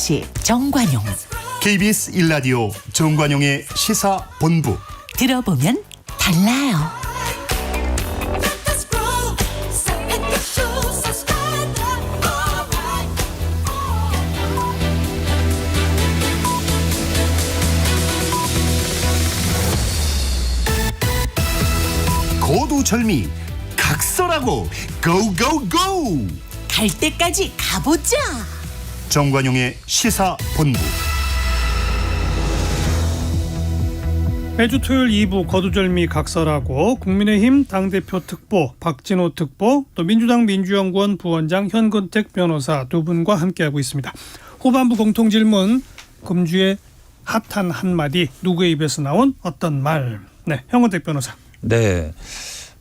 MC 정관용. KBS 1라디오 정관용의 시사본부. 들어보면 달라요. 고두절미 각설하고 고고고. 갈 때까지 가보자. 정관용의 시사본부. 매주 토요일 2부 거두절미 각설하고 국민의힘 당대표 특보 박진호 특보 또 민주당 민주연구원 부원장 현근택 변호사 두 분과 함께하고 있습니다. 후반부 공통질문 금주의 핫한 한마디 누구의 입에서 나온 어떤 말. 네, 현근택 변호사. 네.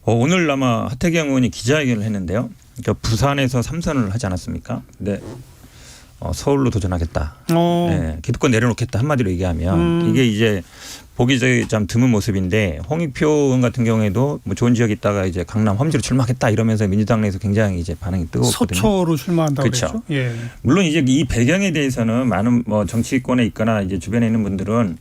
오늘 아마 하태경 의원이 기자회견을 했는데요. 그러니까 부산에서 3선을 하지 않았습니까? 근데 서울로 도전하겠다. 네, 기득권 내려놓겠다 한마디로 얘기하면 이게 이제 보기 좀 드문 모습인데 홍익표 의원 같은 경우에도 뭐 좋은 지역에 있다가 이제 강남 험지로 출마하겠다 이러면서 민주당 내에서 굉장히 이제 반응이 뜨거웠거든요. 서초로 출마한다고 그렇죠. 그랬죠. 예. 물론 이제 이 배경에 대해서는 많은 뭐 정치권에 있거나 이제 주변에 있는 분들은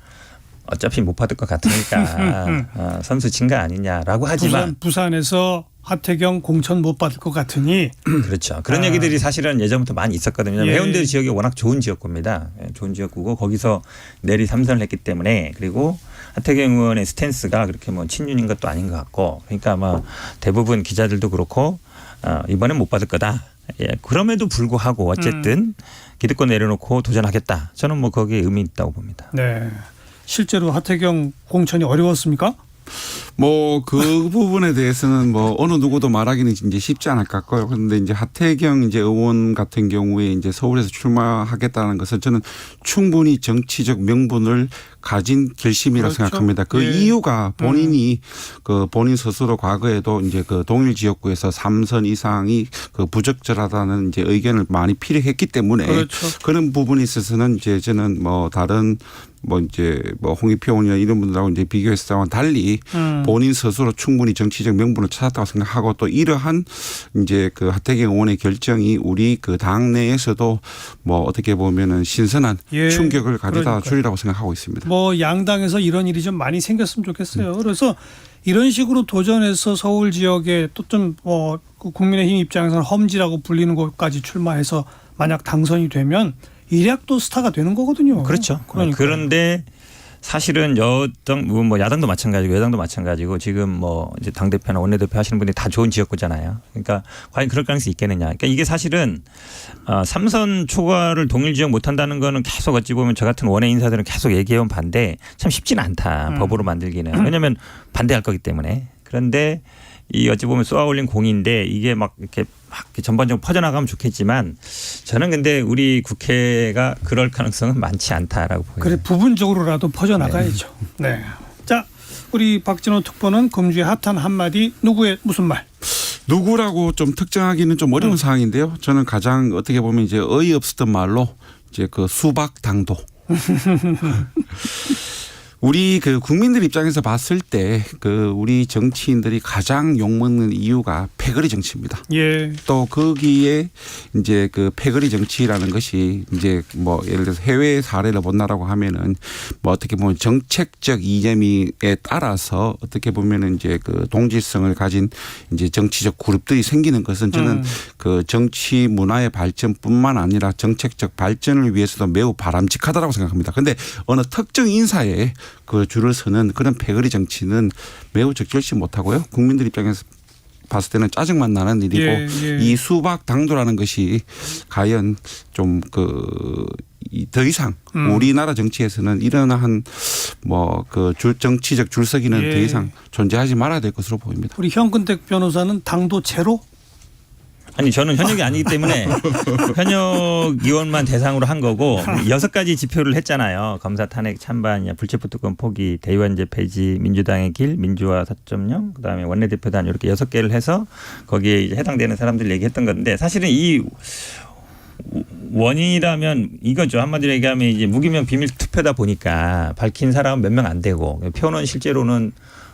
어차피 못 받을 것 같으니까 선수 친 거 아니냐라고 하지만 부산에서 하태경 공천 못 받을 것 같으니 그렇죠. 그런 얘기들이 사실은 예전부터 많이 있었거든요. 왜냐하면 예. 해운대 지역이 워낙 좋은 지역구입니다. 좋은 지역구고 거기서 내리 3선을 했기 때문에 그리고 하태경 의원의 스탠스가 그렇게 뭐 친윤인 것도 아닌 것 같고 그러니까 아마 대부분 기자들도 그렇고 이번엔 못 받을 거다. 예, 그럼에도 불구하고 어쨌든 기득권 내려놓고 도전하겠다. 저는 뭐 거기에 의미 있다고 봅니다. 네. 실제로 하태경 공천이 어려웠습니까? 뭐 그 부분에 대해서는 뭐 어느 누구도 말하기는 이제 쉽지 않을 것 같고요. 그런데 이제 하태경 이제 의원 같은 경우에 이제 서울에서 출마하겠다는 것은 저는 충분히 정치적 명분을 가진 결심이라고 그렇죠. 생각합니다. 그 예. 이유가 본인이 그 본인 스스로 과거에도 이제 그 동일 지역구에서 3선 이상이 그 부적절하다는 이제 의견을 많이 피력했기 때문에 그렇죠. 그런 부분에 있어서는 이제 저는 뭐 다른 뭐 이제 뭐 홍익표 의원이나 이런 분들하고 이제 비교해서 달리 본인 스스로 충분히 정치적 명분을 찾았다고 생각하고 또 이러한 이제 그 하태경 의원의 결정이 우리 그 당내에서도 뭐 어떻게 보면은 신선한 예. 충격을 가져다 그러니까요. 주리라고 생각하고 있습니다. 뭐 양당에서 이런 일이 좀 많이 생겼으면 좋겠어요. 그래서 이런 식으로 도전해서 서울 지역에 또 좀 국민의힘 입장에서는 험지라고 불리는 곳까지 출마해서 만약 당선이 되면 일약도 스타가 되는 거거든요. 그렇죠. 그러니까. 그런데 사실은 뭐 야당도 마찬가지고 여당도 마찬가지고 지금 뭐 이제 당대표나 원내대표 하시는 분들이 다 좋은 지역구잖아요. 그러니까 과연 그럴 가능성이 있겠느냐. 그러니까 이게 사실은 3선 초과를 동일 지역 못 한다는 거는 계속 어찌 보면 저 같은 원외 인사들은 계속 얘기해온 반대 참 쉽지는 않다. 법으로 만들기는. 왜냐하면 반대할 거기 때문에. 그런데 이 어찌 보면 쏘아올린 공인데 이게 막 이렇게 막 전반적으로 퍼져나가면 좋겠지만 저는 근데 우리 국회가 그럴 가능성은 많지 않다라고 보여요. 그래 부분적으로라도 퍼져나가야죠. 네. 자, 우리 박진호 특보는 금주의 핫한 한마디 누구의 무슨 말? 누구라고 좀 특정하기는 좀 어려운 상황인데요. 저는 가장 어떻게 보면 이제 어이없었던 말로 이제 그 수박 당도. 우리 그 국민들 입장에서 봤을 때 그 우리 정치인들이 가장 욕먹는 이유가 패거리 정치입니다. 예. 또 거기에 이제 그 패거리 정치라는 것이 이제 뭐 예를 들어서 해외 사례를 본다라고 하면은 뭐 어떻게 보면 정책적 이념에 따라서 어떻게 보면은 이제 그 동질성을 가진 이제 정치적 그룹들이 생기는 것은 저는 그 정치 문화의 발전뿐만 아니라 정책적 발전을 위해서도 매우 바람직하다라고 생각합니다. 그런데 어느 특정 인사에 그 줄을 서는 그런 패거리 정치는 매우 적절치 못하고요. 국민들 입장에서 봤을 때는 짜증만 나는 일이고 예, 예. 이 수박 당도라는 것이 과연 좀 더 이상 우리나라 정치에서는 이러한 뭐 그 정치적 줄서기는 예. 더 이상 존재하지 말아야 될 것으로 보입니다. 우리 현근택 변호사는 당도 제로? 아니 저는 현역이 아니기 때문에 현역 의원만 대상으로 한 거고 6가지 지표를 했잖아요. 검사 탄핵 찬반, 불체포 특권 포기, 대의원제 폐지, 민주당의 길, 민주화 4.0, 그다음에 원내대표단 이렇게 6개를 해서 거기에 이제 해당되는 사람들 얘기했던 건데 사실은 이 원인이라면 이거죠. 한마디로 얘기하면 이제 무기명 비밀 투표다 보니까 밝힌 사람은 몇 명 안 되고 표는 실제로는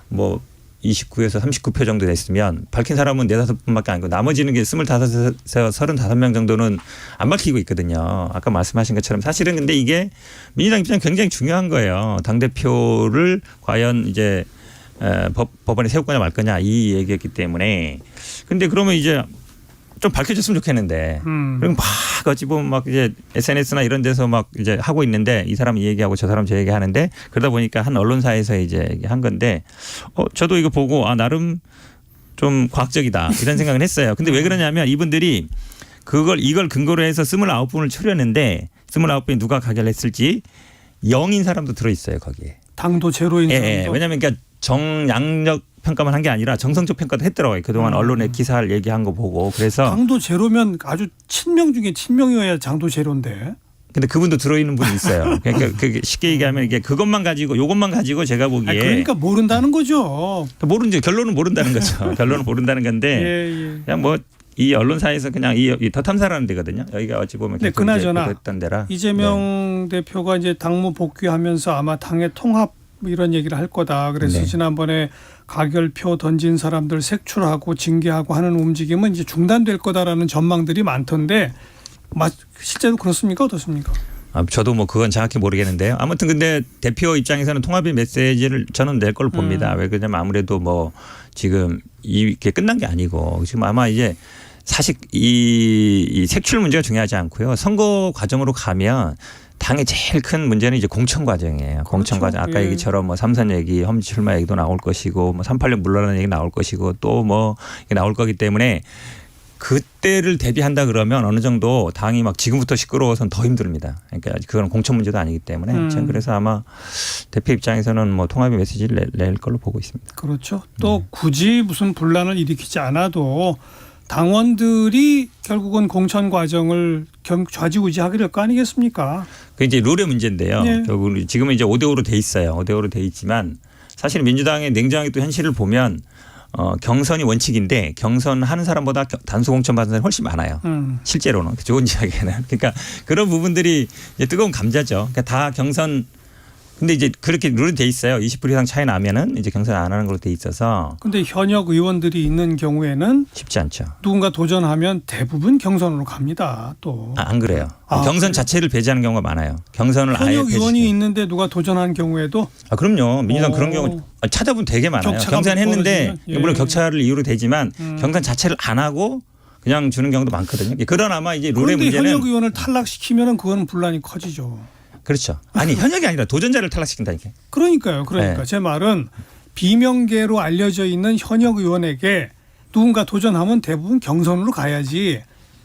뭐 29에서 39표 정도 됐으면 밝힌 사람은 4-5분밖에 아니고 나머지는 게 25에서 35명 정도는 안 밝히고 있거든요. 아까 말씀하신 것처럼 사실은 근데 이게 민주당 입장이 굉장히 중요한 거예요. 당대표를 과연 이제 법원에 세울 거냐 말 거냐 이 얘기였기 때문에. 근데 그러면 이제 좀 밝혀졌으면 좋겠는데. 그럼 막 어찌 보면 막 이제 SNS나 이런 데서 막 이제 하고 있는데 이 사람 이 얘기하고 저 사람 저 얘기하는데 그러다 보니까 한 언론사에서 이제 한 건데 저도 이거 보고 나름 좀 과학적이다 이런 생각을 했어요. 근데 왜 그러냐면 이분들이 이걸 근거로 해서 29분을 추렸는데 29분이 누가 가결했을지 0인 사람도 들어 있어요 거기에. 당도 제로인 사람도. 예. 왜냐하면 그러니까 정양력 평가만 한 게 아니라 정성적 평가도 했더라고요. 그동안 언론에 기사를 얘기한 거 보고. 그래서 당도 제로면 아주 친명 중에 친명이어야 당도 제로인데. 근데 그분도 들어있는 분이 있어요. 그러니까 쉽게 얘기하면 이게 이것만 가지고 제가 보기에 그러니까 모른다는 거죠. 모르죠. 결론은 모른다는 거죠. 결론은 모른다는 건데 예. 그냥 뭐 이 언론사에서 그냥 이 더탐사라는 데거든요. 여기가 어찌 보면 네, 그나저나 했던 데라. 이재명 대표가 이제 당무 복귀하면서 아마 당의 통합 이런 얘기를 할 거다. 그래서 네. 지난번에 가결표 던진 사람들 색출하고 징계하고 하는 움직임은 이제 중단될 거다라는 전망들이 많던데 실제로 그렇습니까? 어떻습니까? 저도 뭐 그건 정확히 모르겠는데요. 아무튼 근데 대표 입장에서는 통합의 메시지를 저는 낼 걸로 봅니다. 왜 그러냐면 아무래도 뭐 지금 이게 끝난 게 아니고 지금 아마 이제 사실 이 색출 문제가 중요하지 않고요. 선거 과정으로 가면 당의 제일 큰 문제는 이제 공천 과정이에요. 공천 과정. 아까 예. 얘기처럼 뭐 3선 얘기, 험지 출마 얘기도 나올 것이고 뭐 386 물러나는 얘기 나올 것이고 또 뭐 나올 거기 때문에 그때를 대비한다 그러면 어느 정도 당이 막 지금부터 시끄러워서는 더 힘듭니다. 그러니까 그건 공천 문제도 아니기 때문에 저는 그래서 아마 대표 입장에서는 뭐 통합의 메시지를 낼 걸로 보고 있습니다. 그렇죠. 또 굳이 무슨 분란을 일으키지 않아도 당원들이 결국은 공천 과정을 좌지우지하게 될 거 아니겠습니까? 그 이제 룰의 문제인데요. 네. 결국 지금은 이제 5대5로 돼 있어요. 5대5로 돼 있지만 사실 민주당의 냉정하게 또 현실을 보면 경선이 원칙인데 경선하는 사람보다 단수 공천 받는 사람이 훨씬 많아요. 실제로는 좋은 지역에는. 그러니까 그런 부분들이 이제 뜨거운 감자죠. 그러니까 다 경선. 근데 이제 그렇게 룰은 돼 있어요. 20% 이상 차이 나면은 이제 경선 안 하는 걸로 돼 있어서. 근데 현역 의원들이 있는 경우에는 쉽지 않죠. 누군가 도전하면 대부분 경선으로 갑니다. 또. 안 그래요. 경선 자체를 배제하는 경우가 많아요. 경선을 아예 현역 의원이 배제시켜요. 있는데 누가 도전한 경우에도 그럼요. 민주당 그런 경우 찾아보면 되게 많아요. 격차가 경선했는데 벌어지면, 예. 물론 격차를 이유로 되지만 경선 자체를 안 하고 그냥 주는 경우도 많거든요. 그런 아마 이제 룰의 그런데 문제는 현역 의원을 탈락시키면 그건 분란이 커지죠. 그렇죠. 아니 현역이 아니라 도전자를 탈락시킨다니까. 그러니까요. 네. 제 말은 비명계로 알려져 있는 현역 의원에게 누군가 도전하면 대부분 경선으로 가야지.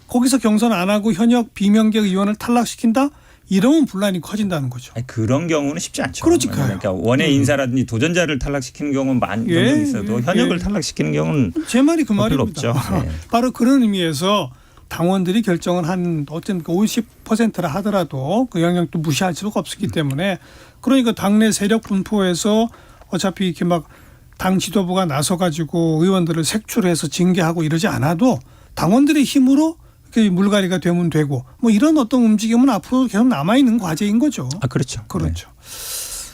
거기서 경선 안 하고 현역 비명계 의원을 탈락시킨다? 이러면 분란이 커진다는 거죠. 아니, 그런 경우는 쉽지 않죠. 그러니까요. 그러니까 원외 인사라든지 도전자를 탈락시키는 경우는 종종 있어도 현역을 탈락시키는 경우는 제 말이 그 별로 말입니다. 없죠. 네. 바로 그런 의미에서 당원들이 결정을 한 어쨌든 50%라 하더라도 그 영향도 무시할 수가 없었기 때문에 그러니까 당내 세력 분포에서 어차피 이렇게 막 당 지도부가 나서 가지고 의원들을 색출해서 징계하고 이러지 않아도 당원들의 힘으로 이렇게 물갈이가 되면 되고 뭐 이런 어떤 움직임은 앞으로 계속 남아 있는 과제인 거죠. 그렇죠. 그렇죠.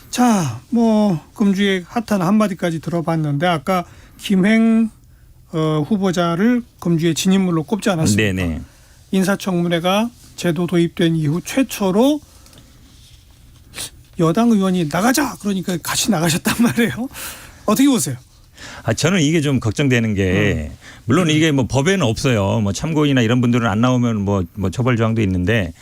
자, 뭐 금주의 핫한 한마디까지 들어봤는데 아까 김행 후보자를 금주의 진인물로 꼽지 않았습니까? 네네. 인사청문회가 제도 도입된 이후 최초로 여당 의원이 나가자 그러니까 같이 나가셨단 말이에요. 어떻게 보세요? 저는 이게 좀 걱정되는 게 물론 이게 뭐 법에는 없어요. 뭐 참고인이나 이런 분들은 안 나오면 뭐 처벌 조항도 있는데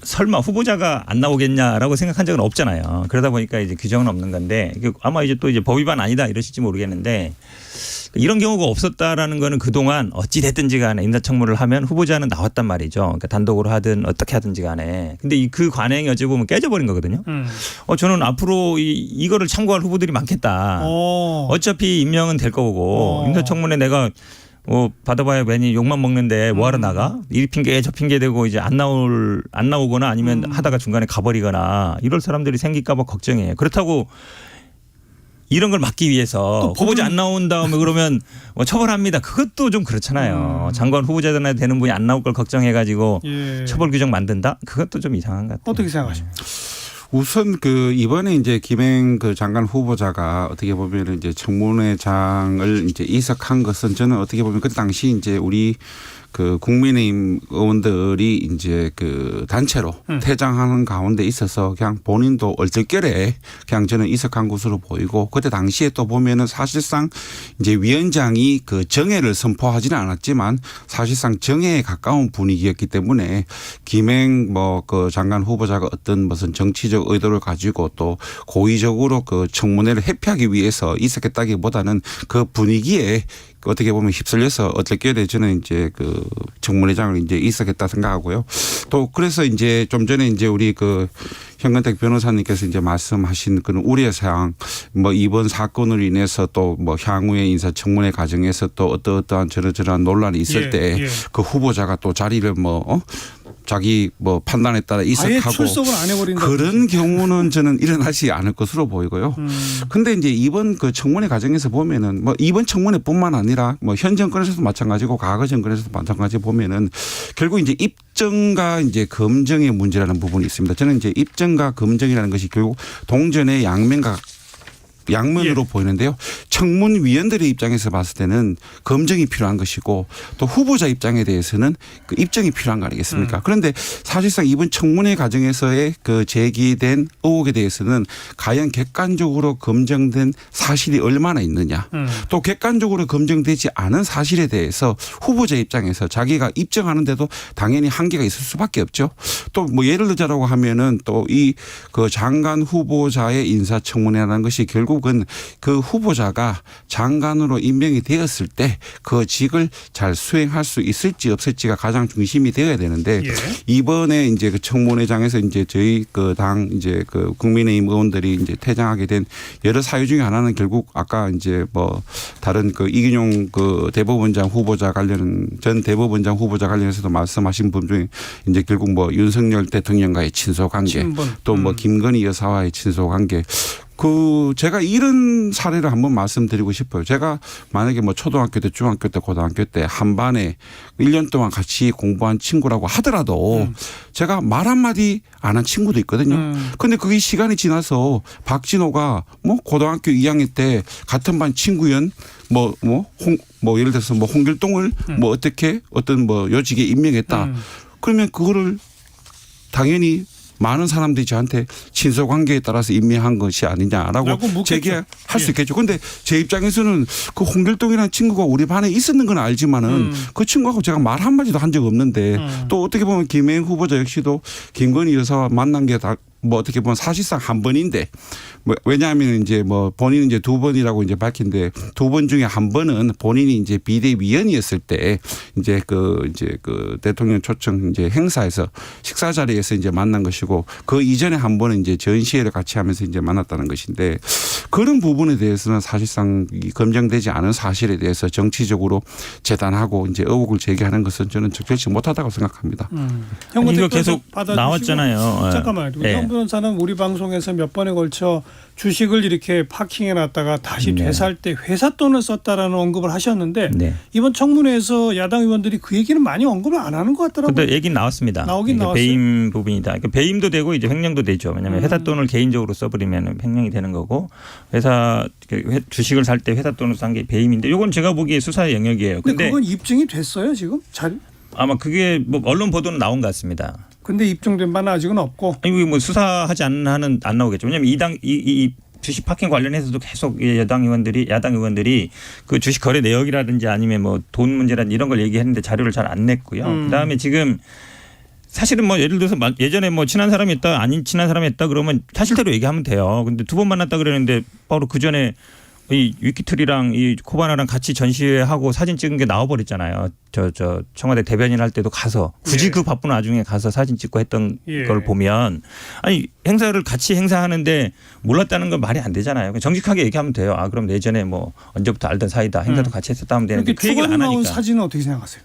설마 후보자가 안 나오겠냐라고 생각한 적은 없잖아요. 그러다 보니까 이제 규정은 없는 건데 아마 이제 또 이제 법 위반 아니다 이러실지 모르겠는데 이런 경우가 없었다라는 거는 그동안 어찌 됐든지 간에 인사청문회를 하면 후보자는 나왔단 말이죠. 그러니까 단독으로 하든 어떻게 하든지 간에. 근데 그 관행이 어찌 보면 깨져버린 거거든요. 저는 앞으로 이거를 참고할 후보들이 많겠다. 어차피 임명은 될 거고 인사청문회 내가 받아봐야 괜히 욕만 먹는데 뭐하러 나가? 이 핑계 저 핑계 대고 이제 안 나오거나 아니면 하다가 중간에 가버리거나 이럴 사람들이 생길까 봐 걱정이에요. 그렇다고 이런 걸 막기 위해서 후보자 안 나온 다음에 그러면 처벌합니다. 그것도 좀 그렇잖아요. 장관 후보자나 되는 분이 안 나올 걸 걱정해가지고 처벌 규정 만든다? 그것도 좀 이상한 것 같아요. 어떻게 생각하십니까? 우선 그 이번에 이제 김행 그 장관 후보자가 어떻게 보면은 이제 청문회장을 이제 이석한 것은 저는 어떻게 보면 그 당시 이제 우리 그 국민의힘 의원들이 이제 그 단체로 퇴장하는 가운데 있어서 그냥 본인도 얼떨결에 그냥 저는 이석한 것으로 보이고 그때 당시에 또 보면은 사실상 이제 위원장이 그 정해를 선포하지는 않았지만 사실상 정해에 가까운 분위기였기 때문에 김행 뭐 그 장관 후보자가 어떤 무슨 정치적 의도를 가지고 또 고의적으로 그 청문회를 회피하기 위해서 이석했다기보다는 그 분위기에 어떻게 보면 휩쓸려서 어떻게 저는 이제 그 청문회장을 이제 이석했다 생각하고요. 또 그래서 이제 좀 전에 이제 우리 그 현근택 변호사님께서 이제 말씀하신 그런 우려사항 뭐 이번 사건으로 인해서 또 뭐 향후의 인사청문회 과정에서 또 어떠한 저러저러한 논란이 있을 때 그 후보자가 또 자리를 자기 뭐 판단에 따라 아예 이석하고 출석을 안 해버린다. 그런 경우는 저는 일어나지 않을 것으로 보이고요. 근데 이제 이번 그 청문회 과정에서 보면은 뭐 이번 청문회뿐만 아니라 뭐 현 정권에서도 마찬가지고 과거 정권에서도 마찬가지 보면은 결국 이제 입증과 이제 검증의 문제라는 부분이 있습니다. 저는 이제 입증과 검증이라는 것이 결국 동전의 양면으로 보이는데요. 청문위원들의 입장에서 봤을 때는 검증이 필요한 것이고 또 후보자 입장에 대해서는 그 입증이 필요한 거 아니겠습니까? 그런데 사실상 이번 청문회 과정에서의 그 제기된 의혹에 대해서는 과연 객관적으로 검증된 사실이 얼마나 있느냐 또 객관적으로 검증되지 않은 사실에 대해서 후보자 입장에서 자기가 입증하는데도 당연히 한계가 있을 수밖에 없죠. 또 뭐 예를 들자라고 하면은 또 이 그 장관 후보자의 인사청문회라는 것이 결국은 그 후보자가 장관으로 임명이 되었을 때 그 직을 잘 수행할 수 있을지 없을지가 가장 중심이 되어야 되는데 이번에 이제 그 청문회장에서 이제 저희 그 당 이제 그 국민의힘 의원들이 이제 퇴장하게 된 여러 사유 중에 하나는 결국 아까 이제 뭐 다른 그 이균용 그 대법원장 후보자 관련 전 대법원장 후보자 관련해서도 말씀하신 분 중에 이제 결국 뭐 윤석열 대통령과의 친소 관계 또 뭐 김건희 여사와의 친소 관계 그 제가 이런 사례를 한번 말씀드리고 싶어요. 제가 만약에 뭐 초등학교 때 중학교 때 고등학교 때 한 반에 1년 동안 같이 공부한 친구라고 하더라도 제가 말 한마디 안 한 친구도 있거든요. 그런데 그게 시간이 지나서 박진호가 뭐 고등학교 2학년 때 같은 반 친구연 뭐 예를 들어서 뭐 홍길동을 뭐 어떻게 어떤 뭐 요직에 임명했다. 그러면 그거를 당연히 많은 사람들이 저한테 친소 관계에 따라서 임명한 것이 아니냐라고 제기할 수 있겠죠. 그런데 제 입장에서는 그 홍길동이라는 친구가 우리 반에 있었는 건 알지만은 그 친구하고 제가 말 한마디도 한 적 없는데 또 어떻게 보면 김행 후보자 역시도 김건희 여사와 만난 게 다 뭐 어떻게 보면 사실상 한 번인데 뭐 왜냐하면 이제 뭐 본인은 이제 두 번이라고 이제 밝힌데 두 번 중에 한 번은 본인이 이제 비대위원이었을 때 이제 그 대통령 초청 이제 행사에서 식사 자리에서 이제 만난 것이고 그 이전에 한 번은 이제 전시회를 같이 하면서 이제 만났다는 것인데 그런 부분에 대해서는 사실상 검증되지 않은 사실에 대해서 정치적으로 재단하고 이제 의혹을 제기하는 것은 저는 적절치 못하다고 생각합니다. 이거 계속 나왔잖아요. 잠깐만요. 현 변호사는 우리 방송에서 몇 번에 걸쳐 주식을 이렇게 파킹해 놨다가 다시 되살 때 회사 돈을 썼다라는 언급을 하셨는데 이번 청문회에서 야당 의원들이 그 얘기는 많이 언급을 안 하는 것 같더라고요. 근데 얘기는 나왔습니다. 나오긴 나왔어요. 배임 부분이다. 그러니까 배임도 되고 이제 횡령도 되죠. 왜냐하면 회사 돈을 개인적으로 써버리면 횡령이 되는 거고 회사 주식을 살 때 회사 돈을 산 게 배임인데 이건 제가 보기에 수사의 영역이에요. 근데 그건 입증이 됐어요 지금? 아마 그게 뭐 언론 보도는 나온 것 같습니다. 근데 입증된 바는 아직은 없고. 아니 뭐 수사하지 않는 한은 안 나오겠죠. 왜냐하면 이 주식 파킹 관련해서도 계속 야당 의원들이 그 주식 거래 내역이라든지 아니면 뭐 돈 문제라든지 이런 걸 얘기했는데 자료를 잘 안 냈고요. 그다음에 지금 사실은 뭐 예를 들어서 예전에 뭐 친한 사람이 있다 아닌 친한 사람이 있다 그러면 사실대로 얘기하면 돼요. 근데 두 번 만났다 그랬는데 바로 그 전에 이 위키트리랑 이 코바나랑 같이 전시회하고 사진 찍은 게 나와버렸잖아요. 저 청와대 대변인 할 때도 가서 굳이 그 바쁜 와중에 가서 사진 찍고 했던 걸 보면 아니 행사를 같이 행사하는데 몰랐다는 건 말이 안 되잖아요. 정직하게 얘기하면 돼요. 아 그럼 예전에 뭐 언제부터 알던 사이다. 행사도 같이 했었다 하면 되는데 그 얘기를 안 하니까. 나온 사진은 어떻게 생각하세요?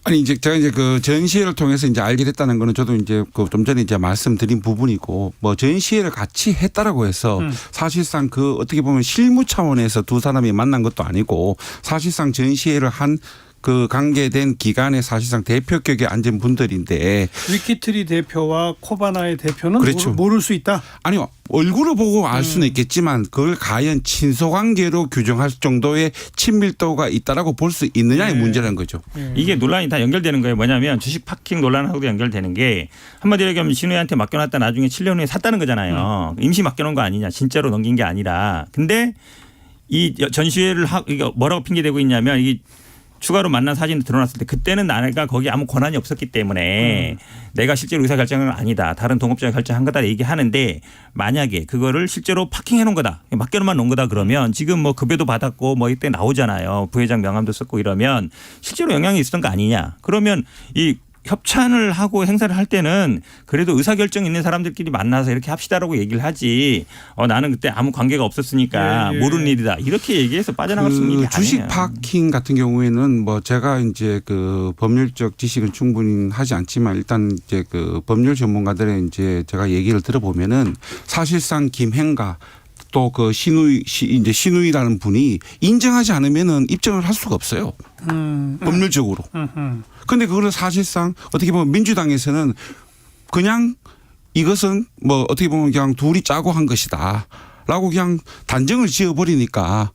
아니 이제 제가 이제 그 전시회를 통해서 이제 알게 됐다는 거는 저도 이제 그 좀 전에 이제 말씀드린 부분이고 뭐 전시회를 같이 했다라고 해서 사실상 그 어떻게 보면 실무 차원에서 두 사람이 만난 것도 아니고 사실상 전시회를 한 그 관계된 기관의 사실상 대표격에 앉은 분들인데 위키트리 대표와 코바나의 대표는 그렇죠. 모를 수 있다. 아니요. 얼굴을 보고 알 수는 있겠지만 그걸 과연 친소관계로 규정할 정도의 친밀도가 있다라고 볼 수 있느냐의 네. 문제라는 거죠. 이게 논란이 다 연결되는 거예요. 뭐냐면 주식 파킹 논란하고도 연결되는 게 한마디로 얘기하면 신우이한테 맡겨놨다 나중에 7년 후에 샀다는 거잖아요. 임시 맡겨놓은 거 아니냐. 진짜로 넘긴 게 아니라. 근데 이 전시회를 이게 뭐라고 핑계대고 있냐면 이게 추가로 만난 사진이 드러났을 때 그때는 내가 거기 아무 권한이 없었기 때문에 내가 실제로 의사결정은 아니다. 다른 동업자가 결정한 거다 얘기하는데 만약에 그거를 실제로 파킹해 놓은 거다. 맡겨만 놓은 거다 그러면 지금 뭐 급여도 받았고 뭐 이때 나오잖아요. 부회장 명함도 썼고 이러면 실제로 영향이 있었던 거 아니냐. 그러면 이 협찬을 하고 행사를 할 때는 그래도 의사결정 있는 사람들끼리 만나서 이렇게 합시다라고 얘기를 하지 나는 그때 아무 관계가 없었으니까 예. 모르는 일이다. 이렇게 얘기해서 빠져나갈 수 있는 게 주식 아니에요. 파킹 같은 경우에는 뭐 제가 이제 그 법률적 지식은 충분히 하지 않지만 일단 이제 그 법률 전문가들의 이제 제가 얘기를 들어보면은 사실상 김행가 또 그 신우이라는 분이 인정하지 않으면은 입증을 할 수가 없어요. 법률적으로. 근데 그거는 사실상 어떻게 보면 민주당에서는 그냥 이것은 뭐 어떻게 보면 그냥 둘이 짜고 한 것이다. 라고 그냥 단정을 지어버리니까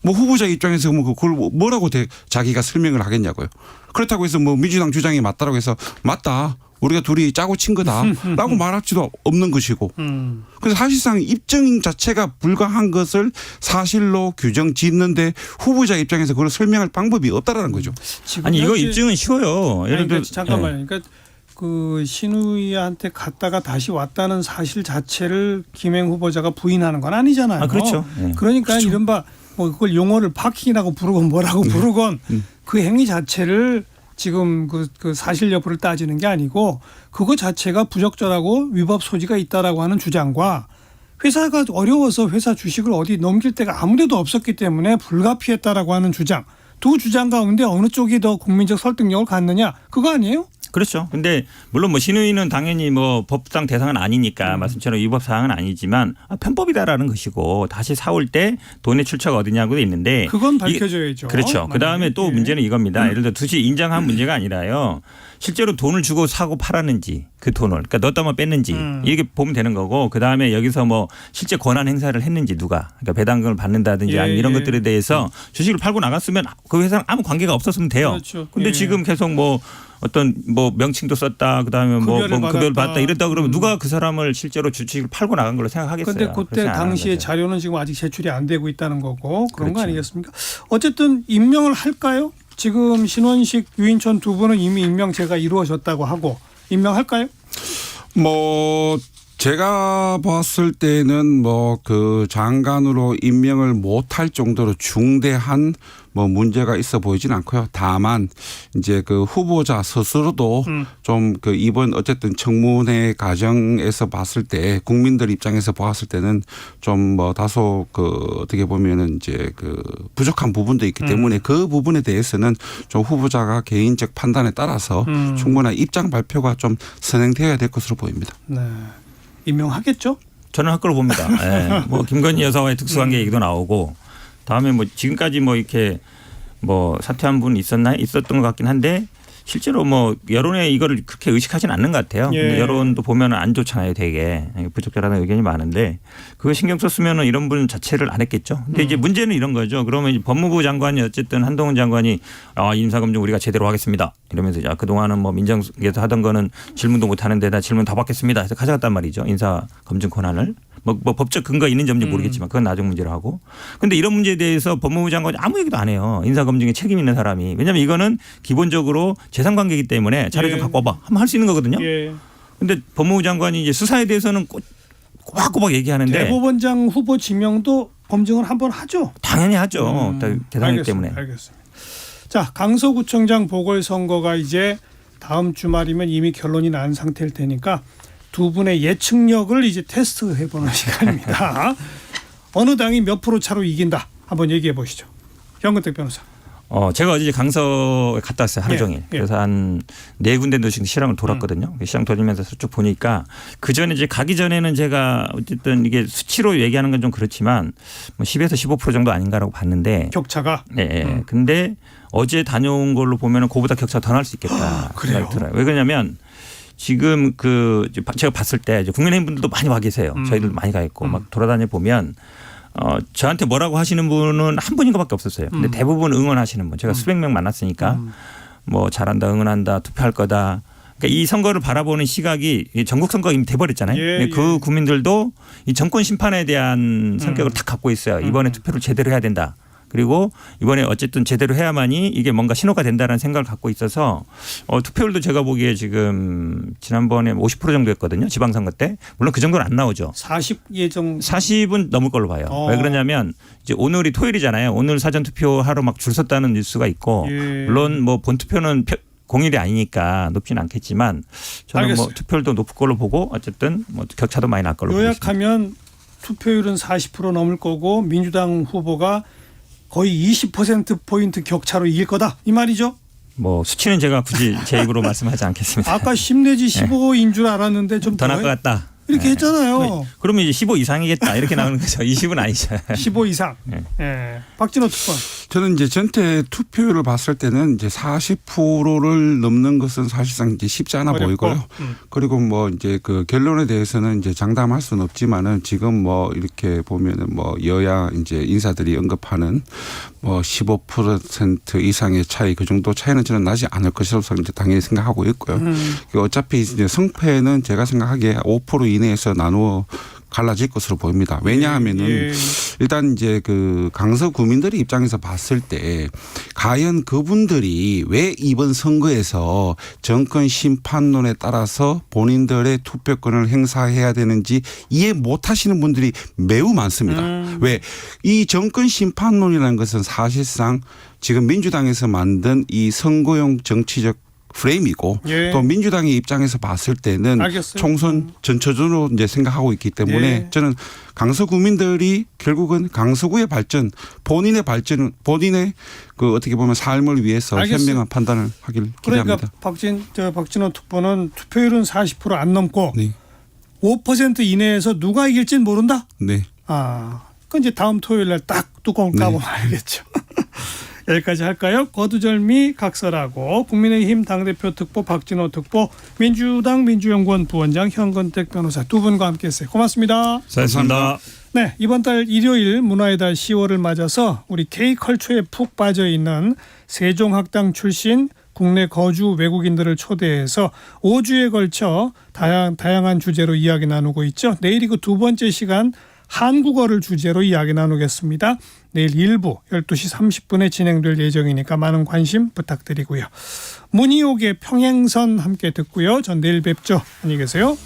뭐 후보자 입장에서 뭐 그걸 뭐라고 자기가 설명을 하겠냐고요. 그렇다고 해서 뭐 민주당 주장이 맞다라고 해서 맞다. 우리가 둘이 짜고 친 거다라고 말할 수도 없는 것이고. 그래서 사실상 입증 자체가 불가한 것을 사실로 규정 짓는데 후보자 입장에서 그걸 설명할 방법이 없다라는 거죠. 아니 이거 입증은 쉬워요. 예를 들어 잠깐만요. 그러니까 그 신우이한테 갔다가 다시 왔다는 사실 자체를 김행 후보자가 부인하는 건 아니잖아요. 아, 그렇죠. 네. 그러니까 그렇죠. 이른바 뭐 그걸 용어를 파킹이라고 부르건 뭐라고 부르건 그 행위 자체를 지금 그 사실 여부를 따지는 게 아니고 그거 자체가 부적절하고 위법 소지가 있다라고 하는 주장과 회사가 어려워서 회사 주식을 어디 넘길 데가 아무데도 없었기 때문에 불가피했다라고 하는 주장. 두 주장 가운데 어느 쪽이 더 국민적 설득력을 갖느냐 그거 아니에요? 그렇죠. 근데 물론 뭐 신우이는 당연히 뭐 법상 대상은 아니니까 말씀처럼 위법 사항은 아니지만 편법이다라는 것이고 다시 사올 때 돈의 출처가 어디냐고도 있는데 그건 밝혀져야죠. 그렇죠. 그다음에 또 문제는 이겁니다. 예를 들어 투시 인정한 문제가 아니라요. 실제로 돈을 주고 사고 팔았는지 그 돈을 그러니까 넣었다만 뺐는지 이렇게 보면 되는 거고 그다음에 여기서 뭐 실제 권한 행사를 했는지 누가 그러니까 배당금을 받는다든지 아니면 이런 것들에 대해서 주식을 팔고 나갔으면 그 회사랑 아무 관계가 없었으면 돼요. 그렇죠. 근데 지금 계속 뭐 어떤 뭐 명칭도 썼다 그다음에 뭐 급여를 받았다 이랬다 그러면 누가 그 사람을 실제로 주식을 팔고 나간 걸로 생각하겠어요. 그런데 그때 당시에 자료는 지금 아직 제출이 안 되고 있다는 거고 그런 거 그렇죠. 아니겠습니까? 어쨌든 임명을 할까요? 지금 신원식, 유인천 두 분은 이미 임명제가 이루어졌다고 하고 임명할까요? 뭐 제가 봤을 때는 뭐 그 장관으로 임명을 못할 정도로 중대한 뭐 문제가 있어 보이진 않고요. 다만 이제 그 후보자 스스로도 좀 그 이번 어쨌든 청문회 과정에서 봤을 때 국민들 입장에서 봤을 때는 좀 뭐 다소 그 어떻게 보면은 이제 그 부족한 부분도 있기 때문에 그 부분에 대해서는 좀 후보자가 개인적 판단에 따라서 충분한 입장 발표가 좀 선행되어야 될 것으로 보입니다. 네. 임명하겠죠? 저는 할 걸로 봅니다. 예. 뭐 김건희 여사와의 특수관계 얘기도 나오고 다음에 뭐 지금까지 뭐 이렇게 뭐 사퇴한 분 있었던 것 같긴 한데 실제로 뭐 여론에 이거를 그렇게 의식하진 않는 것 같아요. 예. 근데 여론도 보면 안 좋잖아요. 되게 부적절하다는 의견이 많은데 그거 신경 썼으면 이런 분 자체를 안 했겠죠. 근데 이제 문제는 이런 거죠. 그러면 이제 법무부 장관이 어쨌든 한동훈 장관이 인사검증 우리가 제대로 하겠습니다. 이러면서 그동안은 뭐 민정에서 하던 거는 질문도 못 하는데 나 질문 다 받겠습니다. 해서 가져갔단 말이죠. 인사검증 권한을. 뭐 법적 근거가 있는지 없는지 모르겠지만 그건 나중 문제로 하고. 그런데 이런 문제에 대해서 법무부 장관이 아무 얘기도 안 해요. 인사검증에 책임 있는 사람이. 왜냐하면 이거는 기본적으로 재산관계이기 때문에 자료 좀 갖고 와봐 하면 할 수 있는 거거든요. 그런데 법무부 장관이 이제 수사에 대해서는 꼬박꼬박 얘기하는데 대법원장 후보 지명도 검증을 한번 하죠. 당연히 하죠. 대상이기 때문에. 알겠습니다. 자, 강서구청장 보궐선거가 이제 다음 주말이면 이미 결론이 난 상태일 테니까 두 분의 예측력을 이제 테스트해보는 시간입니다. 어느 당이 몇 프로 차로 이긴다 한번 얘기해 보시죠. 현근택 변호사. 제가 어제 강서에 갔다 왔어요. 하루 예, 종일. 예. 그래서 한 4군데 정도 시장을 돌았거든요. 시장 돌면서 쭉 보니까 그 전에 이제 가기 전에는 제가 어쨌든 이게 수치로 얘기하는 건 좀 그렇지만 뭐 10에서 15% 정도 아닌가라고 봤는데. 격차가. 네. 근데 어제 다녀온 걸로 보면은 그보다 격차가 더 날 수 있겠다. 그래요? 생각이 들어요. 왜 그러냐면 지금 제가 봤을 때 이제 국민의힘 분들도 많이 와 계세요. 저희들도 많이 가 있고 막 돌아다녀 보면 저한테 뭐라고 하시는 분은 한 분인가밖에 없었어요. 근데 대부분 응원하시는 분. 제가 수백 명 만났으니까 뭐 잘한다, 응원한다, 투표할 거다. 그러니까 이 선거를 바라보는 시각이 전국 선거가 이미 돼버렸잖아요. 예, 그 예. 국민들도 이 정권 심판에 대한 성격을 탁 갖고 있어요. 이번에 투표를 제대로 해야 된다. 그리고 이번에 어쨌든 제대로 해야만이 이게 뭔가 신호가 된다는 생각을 갖고 있어서 투표율도 제가 보기에 지금 지난번에 50% 정도였거든요. 지방선거 때. 물론 그 정도는 안 나오죠. 40 예정. 40은 넘을 걸로 봐요. 왜 그러냐면 이제 오늘이 토요일이잖아요. 오늘 사전투표하러 막 줄 섰다는 뉴스가 있고 예. 물론 뭐 본투표는 공일이 아니니까 높지는 않겠지만 저는 알겠어요. 뭐 투표율도 높을 걸로 보고 어쨌든 뭐 격차도 많이 날 걸로 보고 있습니다. 요약하면 투표율은 40% 넘을 거고 민주당 후보가 거의 20%포인트 격차로 이길 거다. 이 말이죠? 뭐 수치는 제가 굳이 제 입으로 말씀하지 않겠습니다. 아까 10 내지 15인 줄 알았는데 좀 더 나을 것 같다. 이렇게 했잖아요. 그러면 이제 15 이상이겠다 이렇게 나오는 거죠. 20은 아니죠. 15 이상. 네. 예. 박진호 특권. 저는 이제 전체 투표율을 봤을 때는 이제 40%를 넘는 것은 사실상 이제 쉽지 않아 어렵고. 보이고요. 그리고 뭐 이제 그 결론에 대해서는 이제 장담할 수는 없지만은 지금 뭐 이렇게 보면은 뭐 여야 이제 인사들이 언급하는 뭐 15% 이상의 차이 그 정도 차이는 저는 나지 않을 것이라고 이제 당연히 생각하고 있고요. 어차피 이제 성패는 제가 생각하기에 5% 이내에서 나누어 갈라질 것으로 보입니다. 왜냐하면은 예. 일단 이제 그 강서 구민들의 입장에서 봤을 때 과연 그분들이 왜 이번 선거에서 정권 심판론에 따라서 본인들의 투표권을 행사해야 되는지 이해 못 하시는 분들이 매우 많습니다. 왜 이 정권 심판론이라는 것은 사실상 지금 민주당에서 만든 이 선거용 정치적 프레임이고 예. 또 민주당의 입장에서 봤을 때는 알겠어요. 총선 전초전으로 이제 생각하고 있기 때문에 예. 저는 강서 구민들이 결국은 강서구의 발전, 본인의 그 어떻게 보면 삶을 위해서 알겠어요. 현명한 판단을 하길 그러니까 기대합니다. 박진호 특보는 투표율은 40%안 넘고 네, 5% 이내에서 누가 이길지는 모른다. 네. 그 이제 다음 토요일 날 딱 뚜껑 까보면 알겠죠. 여기까지 할까요? 거두절미 각설하고 국민의힘 당대표 특보 박진호 특보, 민주당 민주연구원 부원장 현근택 변호사 두 분과 함께했어요. 고맙습니다. 수고하셨습니다. 네, 이번 달 일요일 문화의 달 10월을 맞아서 우리 K컬처에 푹 빠져 있는 세종학당 출신 국내 거주 외국인들을 초대해서 5주에 걸쳐 다양한 주제로 이야기 나누고 있죠. 내일이 그 두 번째 시간 한국어를 주제로 이야기 나누겠습니다. 내일 1부 12시 30분에 진행될 예정이니까 많은 관심 부탁드리고요. 문희옥의 평행선 함께 듣고요. 전 내일 뵙죠. 안녕히 계세요.